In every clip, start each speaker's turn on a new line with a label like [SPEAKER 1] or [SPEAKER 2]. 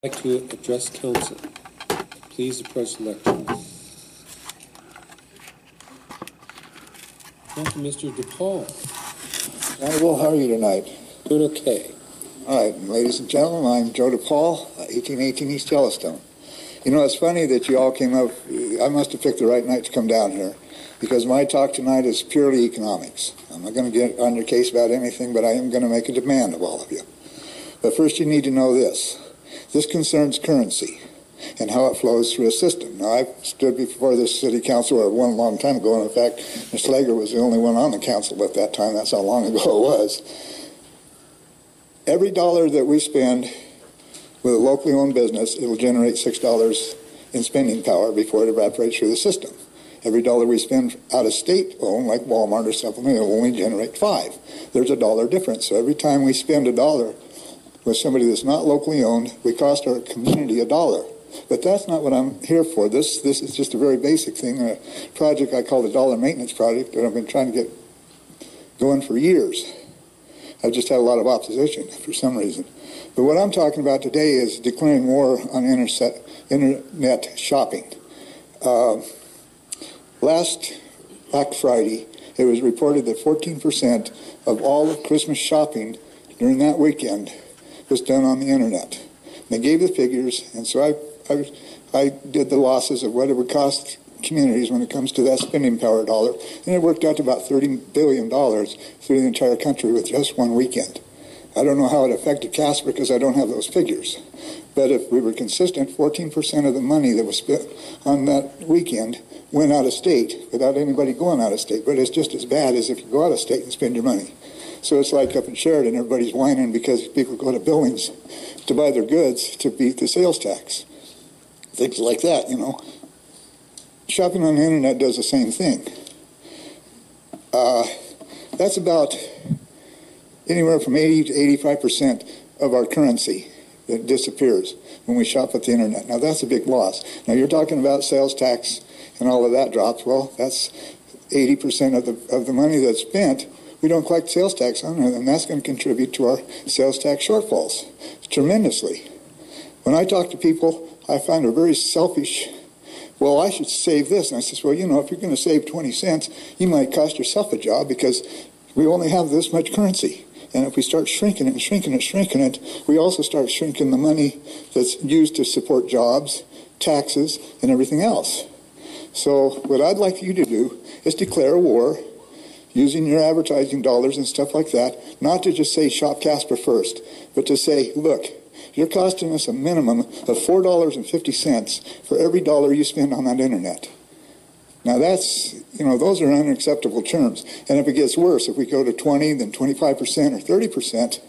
[SPEAKER 1] I'd like to address council. Please approach the lectern. Thank you, Mr. Depaul.
[SPEAKER 2] Honorable, how are you tonight?
[SPEAKER 1] Doing okay.
[SPEAKER 2] All right, ladies and gentlemen, I'm Joe Depaul, 1818 East Yellowstone. You know, it's funny that you all came up. I must have picked the right night to come down here, because my talk tonight is purely economics. I'm not going to get on your case about anything, but I am going to make a demand of all of you. But first you need to know this. This concerns currency and how it flows through a system. Now, I've stood before this city council, or one long time ago, and in fact, Ms. Slager was the only one on the council at that time. That's how long ago it was. Every dollar that we spend with a locally owned business, it will generate $6 in spending power before it evaporates through the system. Every dollar we spend out of state owned, like Walmart or something, it will only generate $5. There's a dollar difference. So every time we spend a dollar with somebody that's not locally owned, we cost our community $1. But that's not what I'm here for. This is just a very basic thing, a project I call the Dollar Maintenance Project that I've been trying to get going for years. I've just had a lot of opposition for some reason. But what I'm talking about today is declaring war on internet shopping. Last Black Friday, it was reported that 14% of all of Christmas shopping during that weekend was done on the internet. And they gave the figures, and so I did the losses of what it would cost communities when it comes to that spending power dollar, and it worked out to about $30 billion through the entire country with just one weekend. I don't know how it affected Casper because I don't have those figures. But if we were consistent, 14% of the money that was spent on that weekend went out of state without anybody going out of state. But it's just as bad as if you go out of state and spend your money. So it's like up in Sheridan, everybody's whining because people go to Billings to buy their goods to beat the sales tax. Things like that, you know. Shopping on the internet does the same thing. That's about anywhere from 80 to 85% of our currency that disappears when we shop at the internet. Now, that's a big loss. Now, you're talking about sales tax and all of that drops. Well, that's 80% of the money that's spent. We don't collect sales tax on it, and that's going to contribute to our sales tax shortfalls tremendously. When I talk to people, I find they're very selfish. Well, I should save this. And I says, well, you know, if you're going to save 20 cents, you might cost yourself a job because we only have this much currency. And if we start shrinking it and shrinking it, shrinking it, we also start shrinking the money that's used to support jobs, taxes, and everything else. So what I'd like you to do is declare a war using your advertising dollars and stuff like that, not to just say shop Casper first, but to say, look, you're costing us a minimum of $4.50 for every dollar you spend on that internet. Now that's, you know, those are unacceptable terms. And if it gets worse, if we go to 20, then 25% or 30%,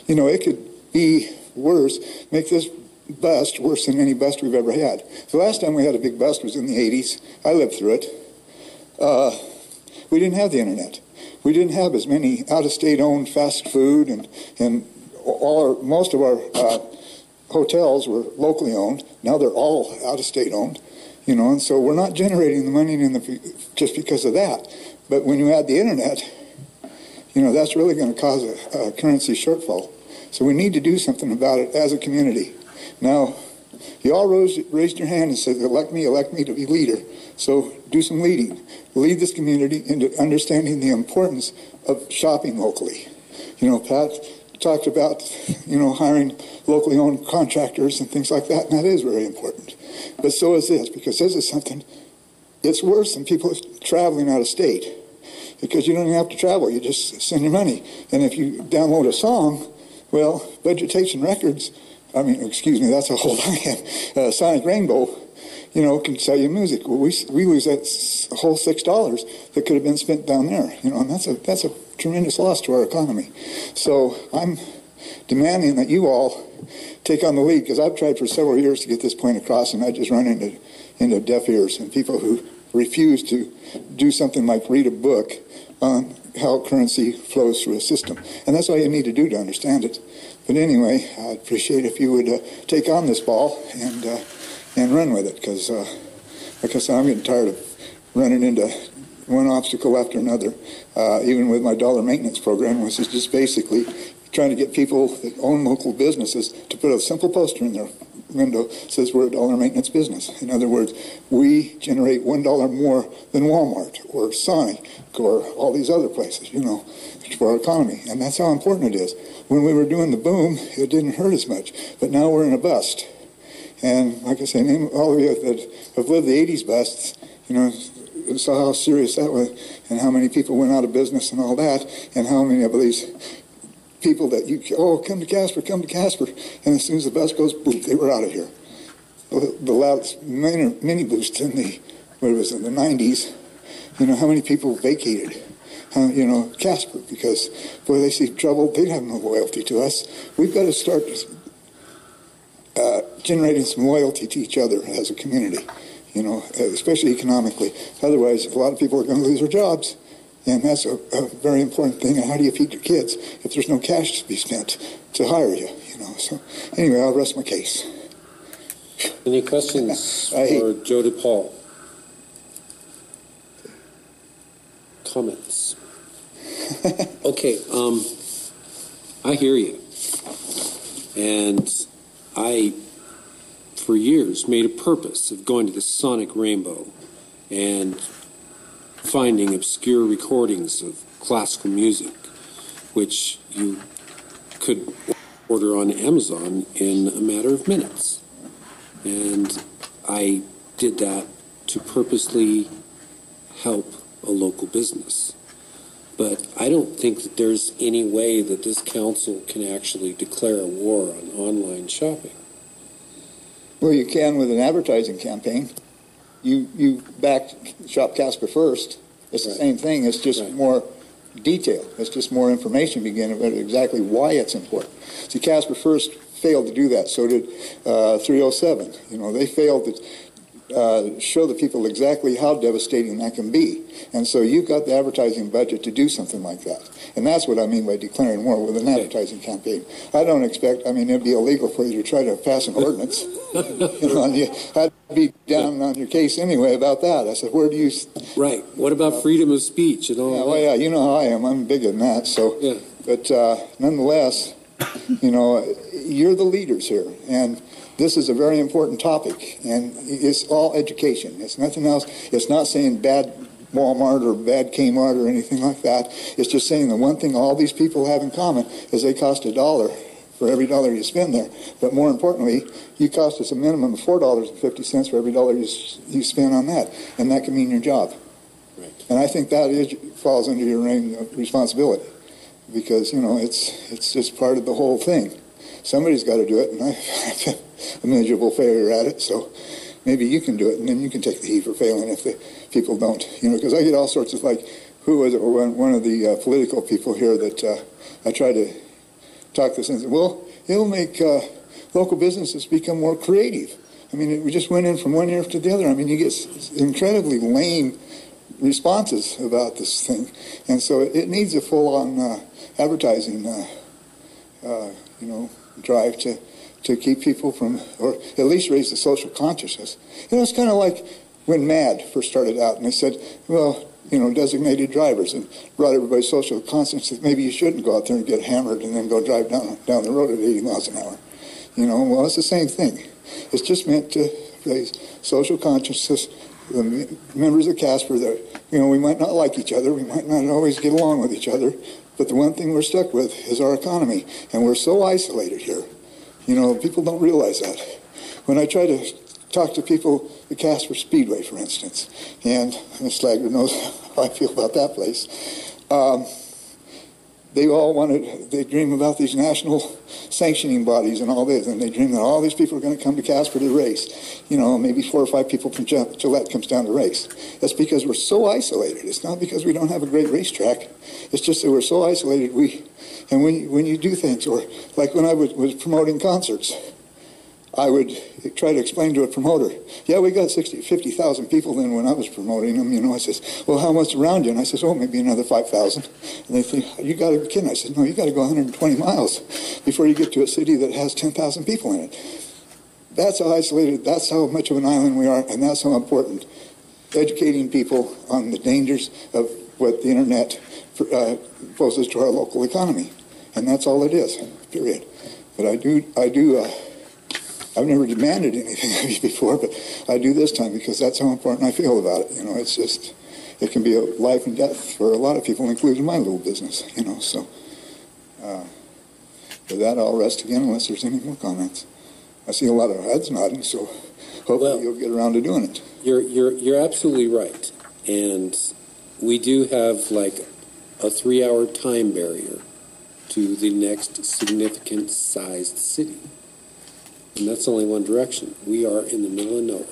[SPEAKER 2] you know, it could be worse, make this bust worse than any bust we've ever had. The last time we had a big bust was in the 80s. I lived through it. We didn't have the internet. We didn't have as many out-of-state owned fast food, and most of our hotels were locally owned. Now they're all out-of-state owned. You know, and so we're not generating the money just because of that. But when you add the internet, you know, that's really going to cause a currency shortfall. So we need to do something about it as a community. Now, you all raised your hand and said, elect me to be leader. So do some leading. Lead this community into understanding the importance of shopping locally. You know, Pat talked about, you know, hiring locally owned contractors and things like that, and that is very important. But so is this, because this is something, it's worse than people traveling out of state, because you don't even have to travel, you just send your money. And if you download a song, well, Vegetation Records, that's a whole line, Sonic Rainbow, you know, can sell you music. Well, we lose that whole $6 that could have been spent down there, you know, and that's a tremendous loss to our economy. So I'm demanding that you all take on the lead, because I've tried for several years to get this point across, and I just run into deaf ears and people who refuse to do something like read a book on how currency flows through a system. And that's all you need to do to understand it. But anyway, I'd appreciate if you would take on this ball and run with it, because like I said, I'm getting tired of running into one obstacle after another, even with my dollar maintenance program, which is just basically trying to get people that own local businesses to put a simple poster in their window that says we're a dollar maintenance business. In other words, we generate $1 more than Walmart or Sonic or all these other places, you know, for our economy. And that's how important it is. When we were doing the boom, it didn't hurt as much. But now we're in a bust. And like I say, all of you that have lived the 80s busts, you know, saw how serious that was and how many people went out of business and all that, and how many of these people that come to Casper, and as soon as the bus goes, boom, they were out of here. The loudest mini boost in the 90s, you know, how many people vacated, you know, Casper, because, boy, they see trouble, they'd have no loyalty to us. We've got to start generating some loyalty to each other as a community, you know, especially economically. Otherwise, a lot of people are going to lose their jobs. And that's a very important thing. And how do you feed your kids if there's no cash to be spent to hire you? You know. So anyway, I'll rest my case.
[SPEAKER 1] Any questions for Joe Depaul? Comments? Okay. I hear you, and I, for years, made a purpose of going to the Sonic Rainbow and finding obscure recordings of classical music, which you could order on Amazon in a matter of minutes. And I did that to purposely help a local business. But I don't think that there's any way that this council can actually declare a war on online shopping.
[SPEAKER 2] Well, you can with an advertising campaign. You back Shop Casper first. It's the same thing. It's just more detail. It's just more information beginning about exactly why it's important. See, Casper first failed to do that. So did 307. You know, they failed to show the people exactly how devastating that can be. And so you've got the advertising budget to do something like that. And that's what I mean by declaring war with an advertising campaign. I don't expect, I mean, it'd be illegal for you to try to pass an ordinance. You know, I'd be down on your case anyway about that. I said, where do you...
[SPEAKER 1] Right. What about freedom of speech and all that?
[SPEAKER 2] Well, yeah, you know how I am. I'm big on that. So, yeah. But nonetheless, you know, you're the leaders here. And this is a very important topic, and it's all education. It's nothing else. It's not saying bad Walmart or bad Kmart or anything like that. It's just saying the one thing all these people have in common is they cost $1 for every dollar you spend there. But more importantly, you cost us a minimum of $4.50 for every dollar you spend on that, and that can mean your job. Right. And I think that falls under your reign of responsibility, because, you know, it's just part of the whole thing. Somebody's got to do it, and I've a miserable failure at it, so maybe you can do it, and then you can take the heat for failing if the people don't. You know, because I get all sorts of, like, who was it? One of the political people here that I try to talk this and say, well, it'll make local businesses become more creative. I mean, we just went in from one year to the other. I mean, you get incredibly lame responses about this thing, and so it needs a full-on advertising, you know, drive to keep people from, or at least raise the social consciousness. You know, it's kind of like when MAD first started out, and they said, well, you know, designated drivers, and brought everybody's social conscience that maybe you shouldn't go out there and get hammered and then go drive down the road at 80 miles an hour. You know, well, it's the same thing. It's just meant to raise social consciousness. The members of Casper, that, you know, we might not like each other, we might not always get along with each other, but the one thing we're stuck with is our economy, and we're so isolated here. You know, people don't realize that. When I try to talk to people, the Casper Speedway, for instance, and Ms. Slagger knows how I feel about that place, they dream about these national sanctioning bodies and all this, and they dream that all these people are going to come to Casper to race. You know, maybe 4 or 5 people from Gillette comes down to race. That's because we're so isolated. It's not because we don't have a great racetrack. It's just that we're so isolated. And when you do things, or like when I was promoting concerts, I would try to explain to a promoter, yeah, we got 50,000 people then when I was promoting them. You know, I says, well, how much around you? And I says, oh, maybe another 5,000. And they think, you got to be kidding. I said, no, you got to go 120 miles before you get to a city that has 10,000 people in it. That's how isolated, that's how much of an island we are, and that's how important educating people on the dangers of what the internet poses to our local economy. And that's all it is, period. But I've never demanded anything of you before, but I do this time because that's how important I feel about it. You know, it's just, it can be a life and death for a lot of people, including my little business, you know, so. With that, I'll rest again unless there's any more comments. I see a lot of heads nodding, so hopefully you'll get around to doing it.
[SPEAKER 1] You're absolutely right. And we do have like a 3-hour time barrier to the next significant sized city. And that's only one direction. We are in the middle of nowhere.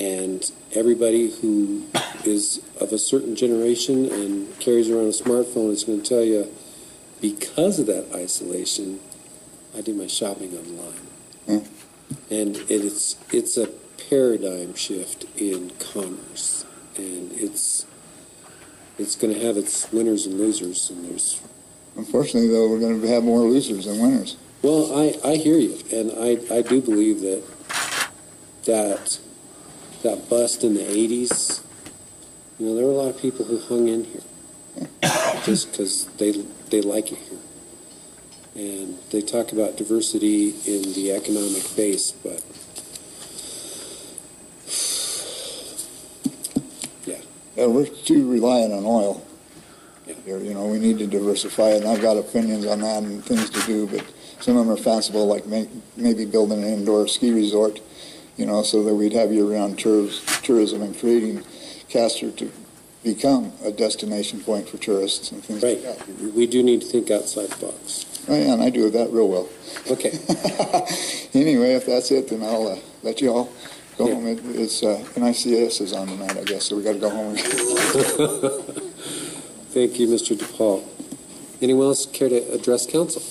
[SPEAKER 1] And everybody who is of a certain generation and carries around a smartphone is going to tell you, because of that isolation, I do my shopping online. And it's a paradigm shift in commerce. And it's going to have its winners and losers. And there's,
[SPEAKER 2] unfortunately, though, we're going to have more losers than winners.
[SPEAKER 1] Well, I hear you, and I do believe that bust in the 80s, you know, there were a lot of people who hung in here just because they like it here. And they talk about diversity in the economic base, but
[SPEAKER 2] yeah, we're too reliant on oil.
[SPEAKER 1] Yeah.
[SPEAKER 2] You know, we need to diversify it, and I've got opinions on that and things to do, but some of them are fanciful, like maybe building an indoor ski resort, you know, so that we'd have year-round tourism and creating Casper to become a destination point for tourists and things like that.
[SPEAKER 1] We do need to think outside the box.
[SPEAKER 2] Oh, yeah, and I do that real well.
[SPEAKER 1] Okay.
[SPEAKER 2] Anyway, if that's it, then I'll let you all go home. It's NICS is on tonight, I guess, so we got to go home.
[SPEAKER 1] Thank you, Mr. Depaul. Anyone else care to address council?